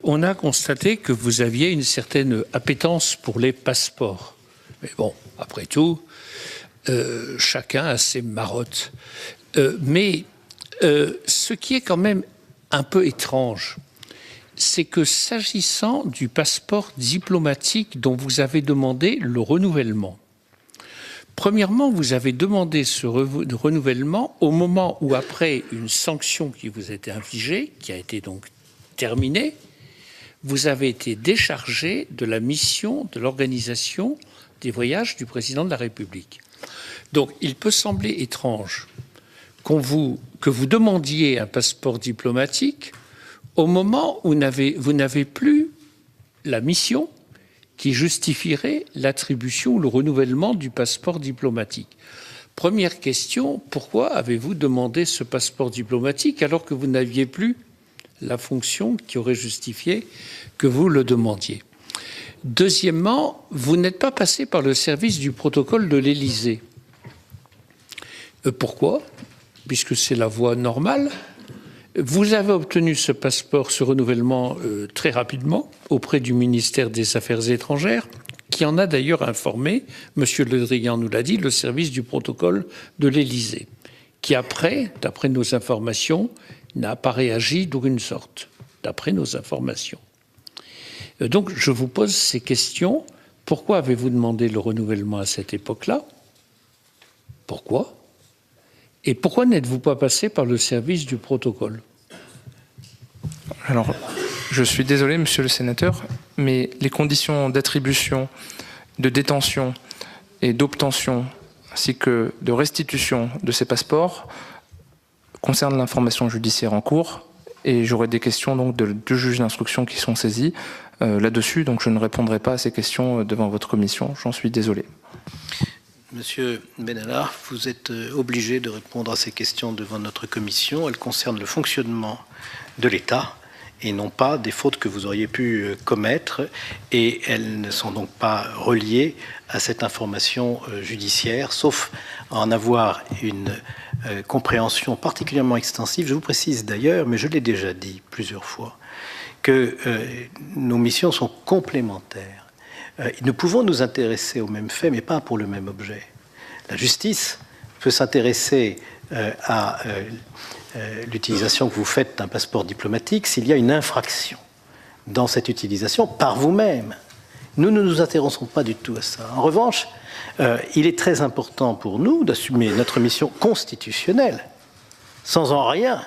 On a constaté que vous aviez une certaine appétence pour les passeports. Mais bon, après tout, chacun a ses marottes. Mais ce qui est quand même un peu étrange, c'est que s'agissant du passeport diplomatique dont vous avez demandé le renouvellement, premièrement, vous avez demandé ce renouvellement au moment où, après une sanction qui vous a été infligée, qui a été donc terminée, vous avez été déchargé de la mission de l'organisation des voyages du président de la République. Donc, il peut sembler étrange que vous demandiez un passeport diplomatique au moment où vous n'avez plus la mission qui justifierait l'attribution ou le renouvellement du passeport diplomatique. Première question, pourquoi avez-vous demandé ce passeport diplomatique alors que vous n'aviez plus la fonction qui aurait justifié que vous le demandiez? Deuxièmement, vous n'êtes pas passé par le service du protocole de l'Élysée. Pourquoi? Puisque c'est la voie normale. Vous avez obtenu ce passeport, ce renouvellement très rapidement auprès du ministère des Affaires étrangères, qui en a d'ailleurs informé, M. Le Drian nous l'a dit, le service du protocole de l'Élysée, qui après, d'après nos informations, n'a pas réagi d'aucune sorte, d'après nos informations. Donc je vous pose ces questions. Pourquoi avez-vous demandé le renouvellement à cette époque-là? Pourquoi? Et pourquoi n'êtes-vous pas passé par le service du protocole? Alors, je suis désolé, monsieur le sénateur, mais les conditions d'attribution, de détention et d'obtention, ainsi que de restitution de ces passeports, concernent l'information judiciaire en cours, et j'aurai des questions donc de deux juges d'instruction qui sont saisis là-dessus, donc je ne répondrai pas à ces questions devant votre commission, j'en suis désolé. Monsieur Benalla, vous êtes obligé de répondre à ces questions devant notre commission. Elles concernent le fonctionnement de l'État et non pas des fautes que vous auriez pu commettre, et elles ne sont donc pas reliées à cette information judiciaire, sauf à en avoir une compréhension particulièrement extensive. Je vous précise d'ailleurs, mais je l'ai déjà dit plusieurs fois, que nos missions sont complémentaires. Nous pouvons nous intéresser aux mêmes faits, mais pas pour le même objet. La justice peut s'intéresser à l'utilisation que vous faites d'un passeport diplomatique s'il y a une infraction dans cette utilisation par vous-même. Nous ne nous intéressons pas du tout à ça. En revanche, il est très important pour nous d'assumer notre mission constitutionnelle sans en rien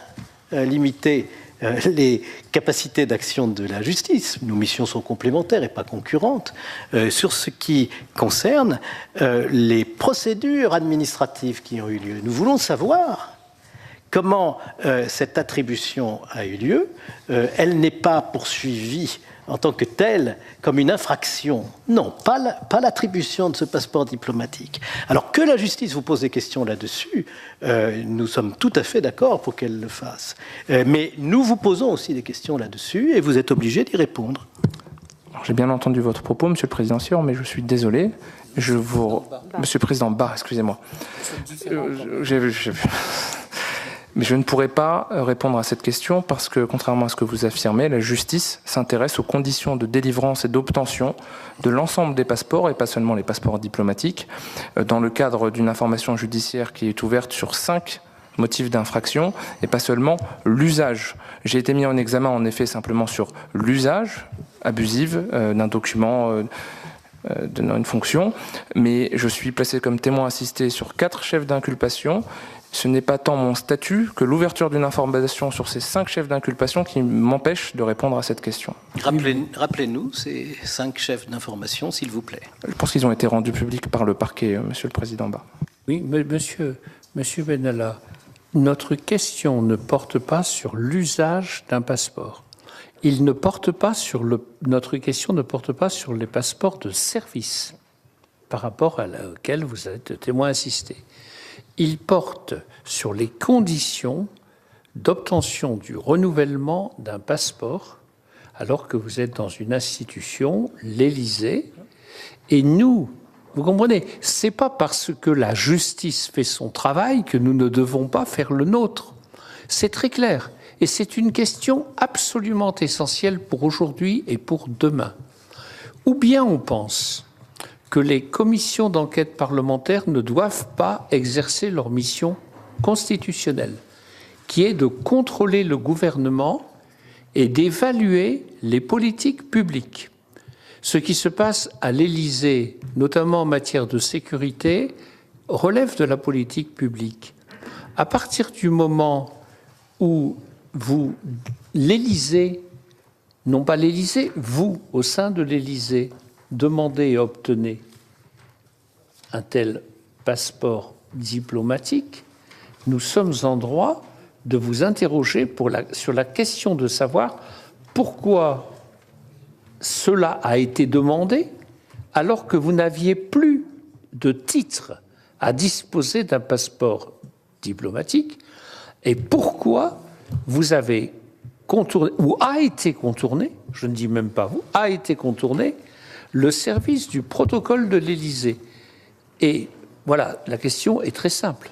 limiter les capacités d'action de la justice. Nos missions sont complémentaires et pas concurrentes. Sur ce qui concerne les procédures administratives qui ont eu lieu, nous voulons savoir comment cette attribution a eu lieu. Elle n'est pas poursuivie en tant que telle, comme une infraction. Non, pas l'attribution de ce passeport diplomatique. Alors que la justice vous pose des questions là-dessus, nous sommes tout à fait d'accord pour qu'elle le fasse. Mais nous vous posons aussi des questions là-dessus et vous êtes obligé d'y répondre. J'ai bien entendu votre propos, monsieur le président Sior, mais je suis désolé. Monsieur le président Barre, excusez-moi. Mais je ne pourrais pas répondre à cette question parce que, contrairement à ce que vous affirmez, la justice s'intéresse aux conditions de délivrance et d'obtention de l'ensemble des passeports, et pas seulement les passeports diplomatiques, dans le cadre d'une information judiciaire qui est ouverte sur 5 motifs d'infraction, et pas seulement l'usage. J'ai été mis en examen, en effet, simplement sur l'usage abusif d'un document donnant une fonction, mais je suis placé comme témoin assisté sur 4 chefs d'inculpation. Ce n'est pas tant mon statut que l'ouverture d'une information sur ces 5 chefs d'inculpation qui m'empêche de répondre à cette question. Rappelez-nous ces 5 chefs d'information, s'il vous plaît. Je pense qu'ils ont été rendus publics par le parquet, monsieur le président Bas. Oui, mais monsieur Benalla, notre question ne porte pas sur l'usage d'un passeport. Notre question ne porte pas sur les passeports de service par rapport auxquels vous êtes témoin assisté. Il porte sur les conditions d'obtention du renouvellement d'un passeport alors que vous êtes dans une institution, l'Élysée, et nous, vous comprenez, c'est pas parce que la justice fait son travail que nous ne devons pas faire le nôtre. C'est très clair. Et c'est une question absolument essentielle pour aujourd'hui et pour demain. Ou bien on pense que les commissions d'enquête parlementaires ne doivent pas exercer leur mission constitutionnelle, qui est de contrôler le gouvernement et d'évaluer les politiques publiques. Ce qui se passe à l'Élysée, notamment en matière de sécurité, relève de la politique publique. À partir du moment où l'Élysée, non pas l'Élysée, vous, au sein de l'Élysée, demandez et obtenez un tel passeport diplomatique, nous sommes en droit de vous interroger sur la question de savoir pourquoi cela a été demandé alors que vous n'aviez plus de titre à disposer d'un passeport diplomatique et pourquoi vous avez contourné, ou a été contourné, je ne dis même pas vous, a été contourné le service du protocole de l'Élysée. Et voilà, la question est très simple.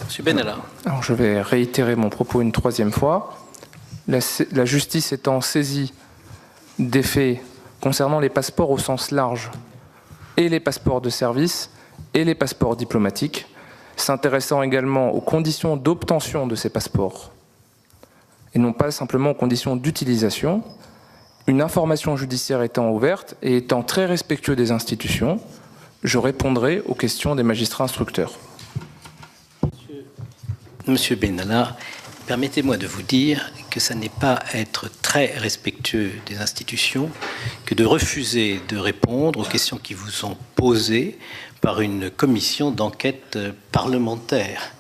Monsieur Benalla. Alors, je vais réitérer mon propos une troisième fois. La justice étant saisie des faits concernant les passeports au sens large, et les passeports de service, et les passeports diplomatiques, s'intéressant également aux conditions d'obtention de ces passeports, et non pas simplement aux conditions d'utilisation, une information judiciaire étant ouverte et étant très respectueux des institutions, je répondrai aux questions des magistrats instructeurs. Monsieur Benalla, permettez-moi de vous dire que ça n'est pas être très respectueux des institutions que de refuser de répondre aux questions qui vous sont posées par une commission d'enquête parlementaire.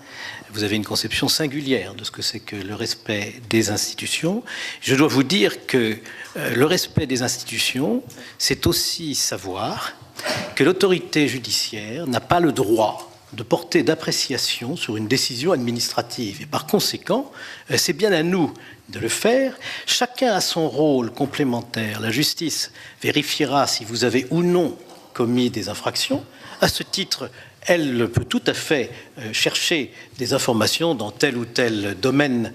Vous avez une conception singulière de ce que c'est que le respect des institutions. Je dois vous dire que le respect des institutions, c'est aussi savoir que l'autorité judiciaire n'a pas le droit de porter d'appréciation sur une décision administrative. Et par conséquent, c'est bien à nous de le faire. Chacun a son rôle complémentaire. La justice vérifiera si vous avez ou non commis des infractions. À ce titre, elle peut tout à fait chercher des informations dans tel ou tel domaine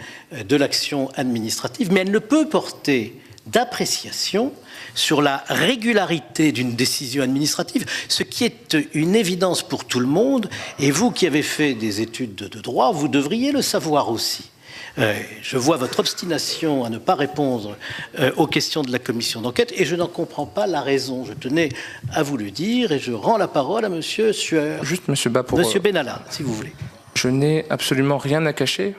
de l'action administrative, mais elle ne peut porter d'appréciation sur la régularité d'une décision administrative, ce qui est une évidence pour tout le monde, et vous qui avez fait des études de droit, vous devriez le savoir aussi. Je vois votre obstination à ne pas répondre aux questions de la commission d'enquête, et je n'en comprends pas la raison. Je tenais à vous le dire, et je rends la parole à Monsieur Sueur. Juste, Monsieur Bas, pour... Monsieur Benalla, si vous voulez. Je n'ai absolument rien à cacher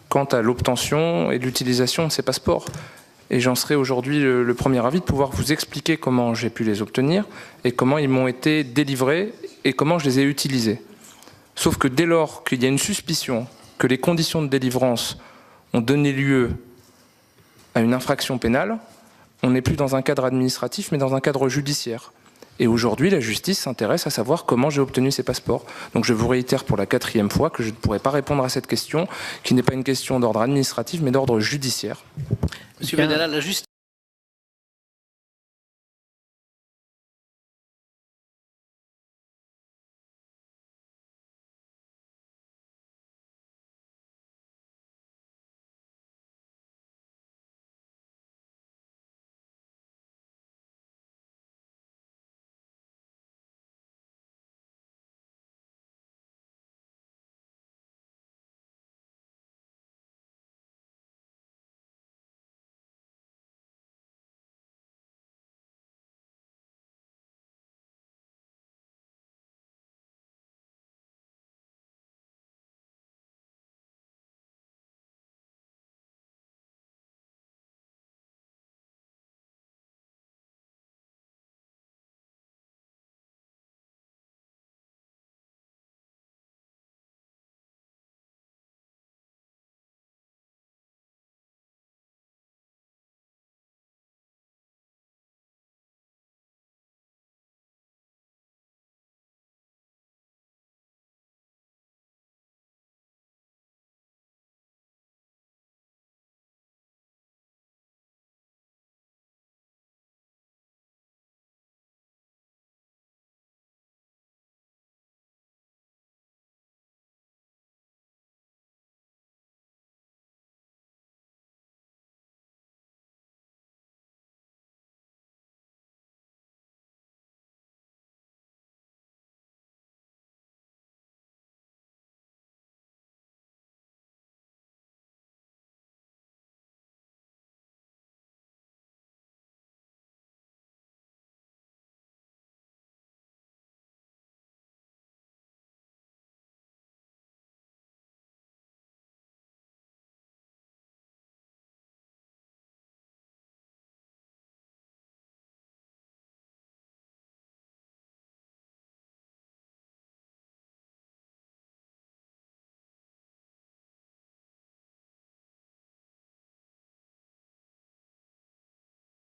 quant à l'obtention et l'utilisation de ces passeports. Et j'en serai aujourd'hui le premier ravi de pouvoir vous expliquer comment j'ai pu les obtenir et comment ils m'ont été délivrés et comment je les ai utilisés. Sauf que dès lors qu'il y a une suspicion que les conditions de délivrance ont donné lieu à une infraction pénale, on n'est plus dans un cadre administratif mais dans un cadre judiciaire. Et aujourd'hui, la justice s'intéresse à savoir comment j'ai obtenu ces passeports. Donc je vous réitère pour la 4e fois que je ne pourrai pas répondre à cette question, qui n'est pas une question d'ordre administratif mais d'ordre judiciaire. Monsieur Benalla, la justice